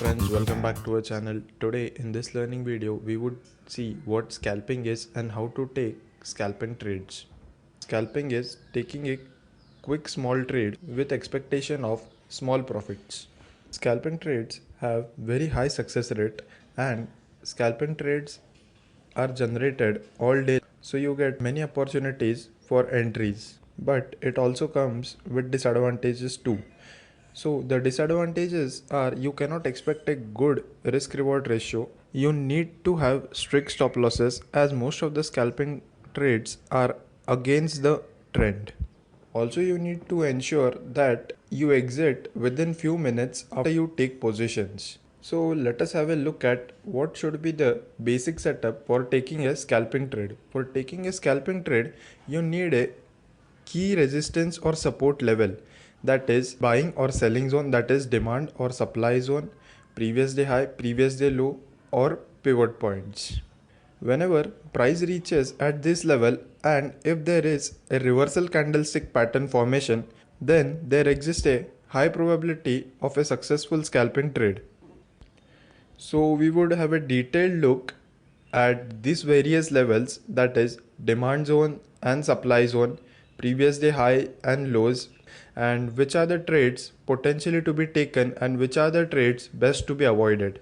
friends, welcome back to our channel. Today in this learning video we would see what scalping is and how to take scalping trades. Scalping is taking a quick small trade with expectation of small profits. Scalping trades have very high success rate and scalping trades are generated all day, so you get many opportunities for entries, but it also comes with disadvantages too. So the disadvantages are you cannot expect a good risk reward ratio. You need to have strict stop losses as most of the scalping trades are against the trend. Also, you need to ensure that you exit within few minutes after you take positions. So let us have a look at what should be the basic setup for taking a scalping trade. For taking a scalping trade, you need a key resistance or support level, that is buying or selling zone, that is demand or supply zone, previous day high, previous day low, or pivot points. Whenever price reaches at this level and if there is a reversal candlestick pattern formation, then there exists a high probability of a successful scalping trade. So we would have a detailed look at these various levels, that is demand zone and supply zone, previous day high and lows, and which are the trades potentially to be taken and which are the trades best to be avoided.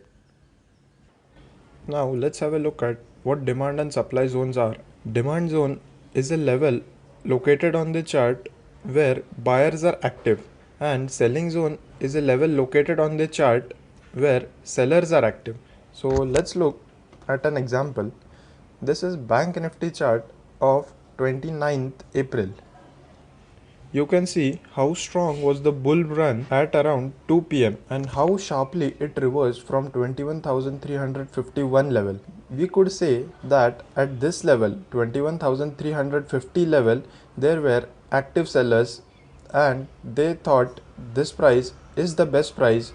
Now let's have a look at what demand and supply zones are. Demand zone is a level located on the chart where buyers are active, and selling zone is a level located on the chart where sellers are active. So let's look at an example. This is Bank Nifty chart of 29th April. You can see how strong was the bull run at around 2 p.m. and how sharply it reversed from 21,351 level. We could say that at this level, 21,350 level, there were active sellers and they thought this price is the best price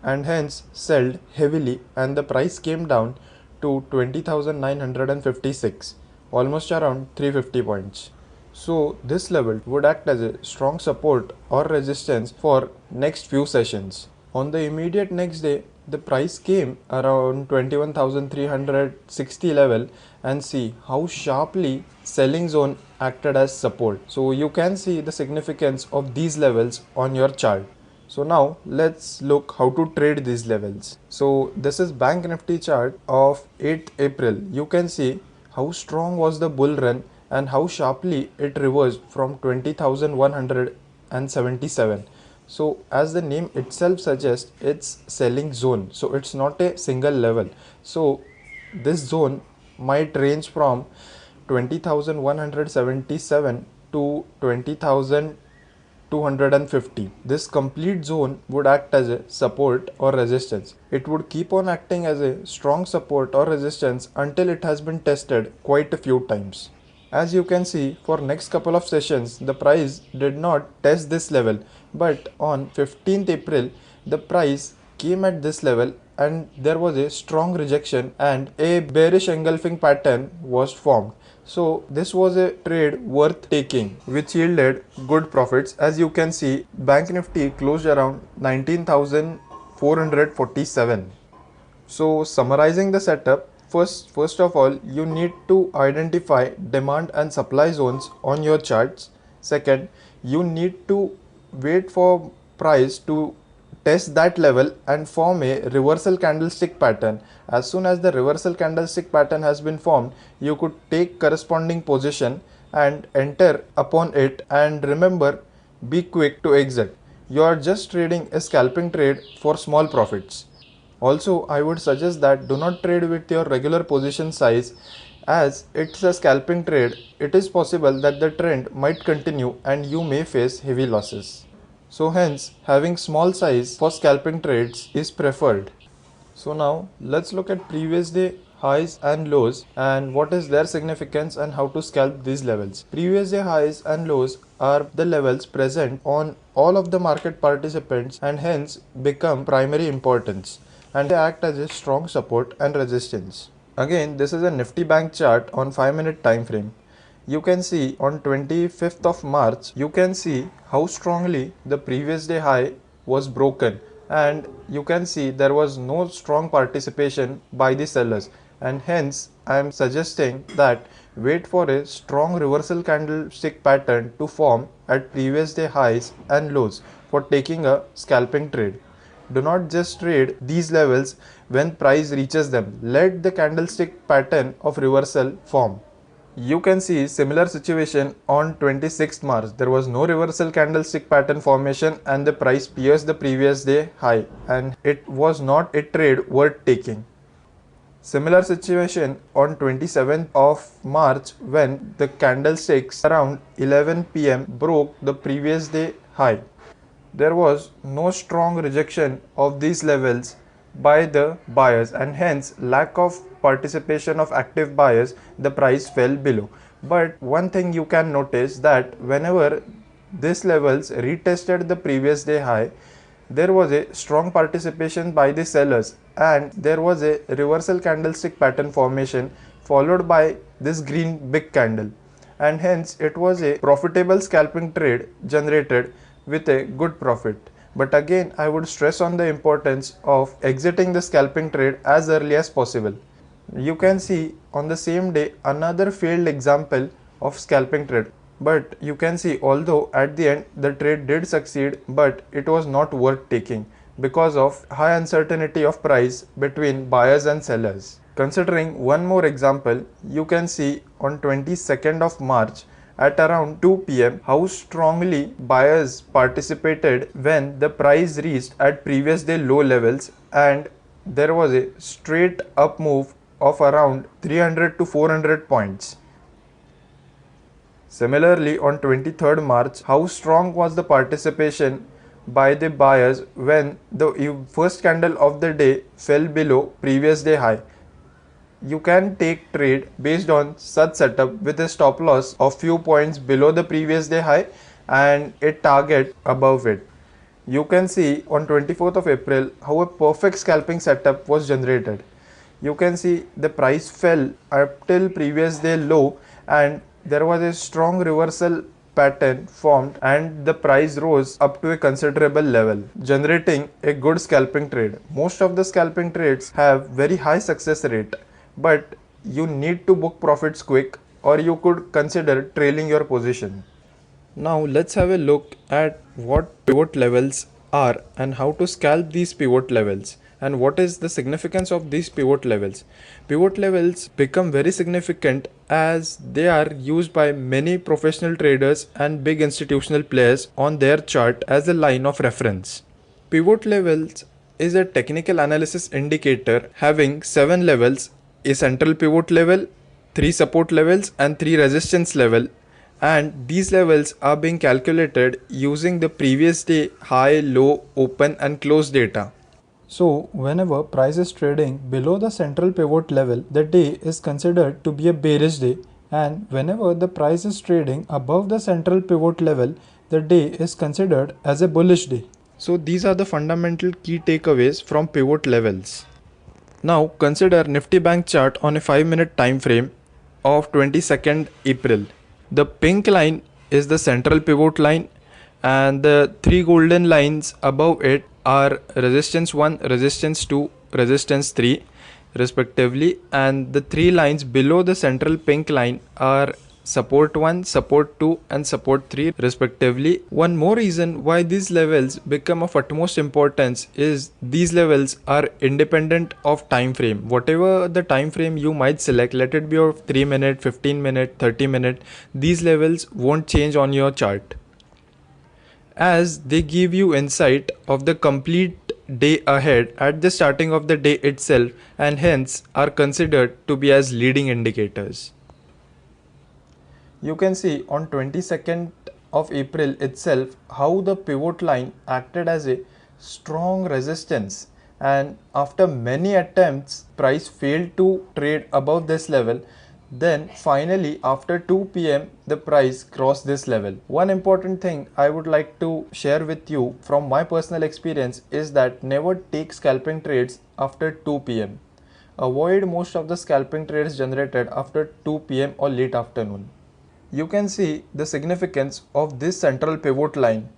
and hence sold heavily, and the price came down to 20,956, almost around 350 points. So this level would act as a strong support or resistance for next few sessions. On the immediate next day, the price came around 21,360 level, and see how sharply selling zone acted as support. So you can see the significance of these levels on your chart. So now let's look how to trade these levels. So this is Bank Nifty chart of 8th April. You can see how strong was the bull run and how sharply it reversed from 20,177. So as the name itself suggests, it's selling zone, so it's not a single level. So this zone might range from 20,177 to 20,250. This complete zone would act as a support or resistance. It would keep on acting as a strong support or resistance until it has been tested quite a few times. As you can see, for next couple of sessions, the price did not test this level, but on 15th April, the price came at this level and there was a strong rejection and a bearish engulfing pattern was formed. So this was a trade worth taking, which yielded good profits. As you can see, Bank Nifty closed around 19,447. So summarizing the setup, First of all, you need to identify demand and supply zones on your charts. Second, you need to wait for price to test that level and form a reversal candlestick pattern. As soon as the reversal candlestick pattern has been formed, you could take corresponding position and enter upon it, and remember, be quick to exit. You are just trading a scalping trade for small profits. Also, I would suggest that do not trade with your regular position size, as it's a scalping trade. It is possible that the trend might continue and you may face heavy losses. So hence, having small size for scalping trades is preferred. So now let's look at previous day highs and lows and what is their significance and how to scalp these levels. Previous day highs and lows are the levels present on all of the market participants and hence become primary importance, and they act as a strong support and resistance. Again, this is a Nifty Bank chart on 5-minute time frame. You can see on 25th of March, you can see how strongly the previous day high was broken and you can see there was no strong participation by the sellers, and hence I am suggesting that wait for a strong reversal candlestick pattern to form at previous day highs and lows for taking a scalping trade. Do not just trade these levels when price reaches them. Let the candlestick pattern of reversal form. You can see similar situation on 26th March. There was no reversal candlestick pattern formation and the price pierced the previous day high, and it was not a trade worth taking. Similar situation on 27th of March when the candlesticks around 11 pm broke the previous day high. There was no strong rejection of these levels by the buyers, and hence lack of participation of active buyers, the price fell below. But one thing you can notice that whenever these levels retested the previous day high, there was a strong participation by the sellers and there was a reversal candlestick pattern formation followed by this green big candle, and hence it was a profitable scalping trade generated with a good profit. But again, I would stress on the importance of exiting the scalping trade as early as possible. You can see on the same day another failed example of scalping trade. But you can see although at the end the trade did succeed, but it was not worth taking because of high uncertainty of price between buyers and sellers. Considering one more example, you can see on 22nd of March at around 2 pm how strongly buyers participated when the price reached at previous day low levels, and there was a straight up move of around 300 to 400 points. Similarly, on 23rd March, how strong was the participation by the buyers when the first candle of the day fell below previous day high. You can take trade based on such setup with a stop loss of few points below the previous day high and a target above it. You can see on 24th of April how a perfect scalping setup was generated. You can see the price fell up till previous day low and there was a strong reversal pattern formed and the price rose up to a considerable level, generating a good scalping trade. Most of the scalping trades have very high success rate, but you need to book profits quick or you could consider trailing your position. Now let's have a look at what pivot levels are and how to scalp these pivot levels and what is the significance of these pivot levels. Pivot levels become very significant as they are used by many professional traders and big institutional players on their chart as a line of reference. Pivot levels is a technical analysis indicator having 7 levels: a central pivot level, 3 support levels and 3 resistance level, and these levels are being calculated using the previous day high, low, open and close data. So whenever price is trading below the central pivot level, the day is considered to be a bearish day, and whenever the price is trading above the central pivot level, the day is considered as a bullish day. So these are the fundamental key takeaways from pivot levels. Now consider Nifty Bank chart on a 5-minute time frame of 22nd April. The pink line is the central pivot line and the 3 golden lines above it are resistance 1, resistance 2, resistance 3 respectively, and the 3 lines below the central pink line are support 1, support 2 and support 3 respectively. One more reason why these levels become of utmost importance is these levels are independent of time frame. Whatever the time frame you might select, let it be of 3 minute, 15 minute, 30 minute, these levels won't change on your chart, as they give you insight of the complete day ahead at the starting of the day itself and hence are considered to be as leading indicators. You can see on 22nd of April itself how the pivot line acted as a strong resistance, and after many attempts price failed to trade above this level. Then finally after 2 pm the price crossed this level. One important thing I would like to share with you from my personal experience is that never take scalping trades after 2 pm. Avoid most of the scalping trades generated after 2 pm or late afternoon. You can see the significance of this central pivot line.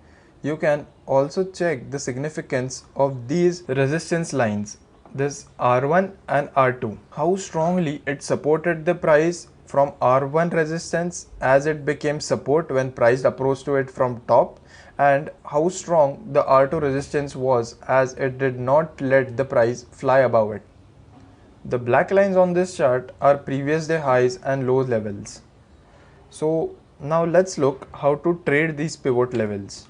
you can also check the significance of these resistance lines, this R1 and R2, how strongly it supported the price from R1 resistance as it became support when price approached to it from top, and how strong the R2 resistance was as it did not let the price fly above it. The black lines on this chart are previous day highs and low levels. So now let's look how to trade these pivot levels.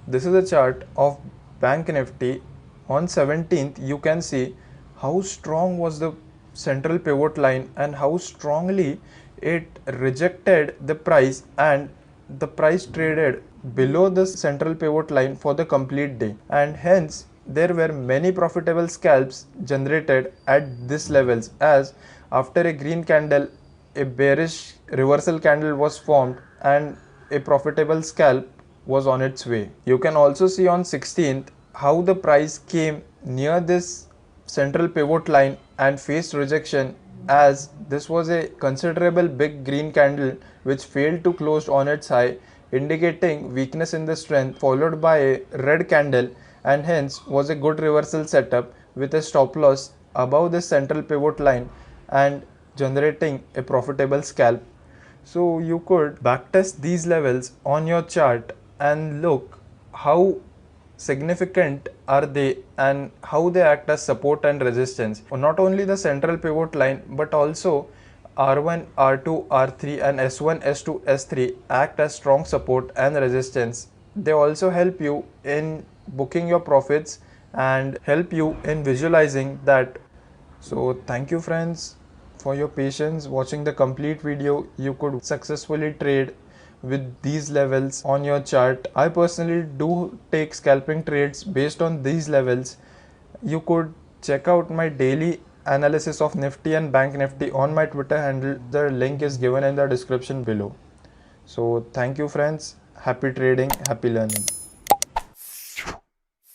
This is a chart of Bank Nifty. On 17th, you can see how strong was the central pivot line and how strongly it rejected the price, and the price traded below the central pivot line for the complete day, and hence there were many profitable scalps generated at these levels, as after a green candle a bearish reversal candle was formed and a profitable scalp was on its way. You can also see on 16th how the price came near this central pivot line and faced rejection, as this was a considerable big green candle which failed to close on its high, indicating weakness in the strength, followed by a red candle, and hence was a good reversal setup with a stop loss above the central pivot line and generating a profitable scalp. So you could backtest these levels on your chart and look how significant are they and how they act as support and resistance. Not only the central pivot line but also R1, R2, R3 and S1, S2, S3 act as strong support and resistance. They also help you in booking your profits and help you in visualizing that. So thank you friends for your patience watching the complete video. You could successfully trade with these levels on your chart. I personally do take scalping trades based on these levels. You could check out my daily analysis of Nifty and Bank Nifty on my Twitter handle. The link is given in the description below. So thank you friends. Happy trading, happy learning.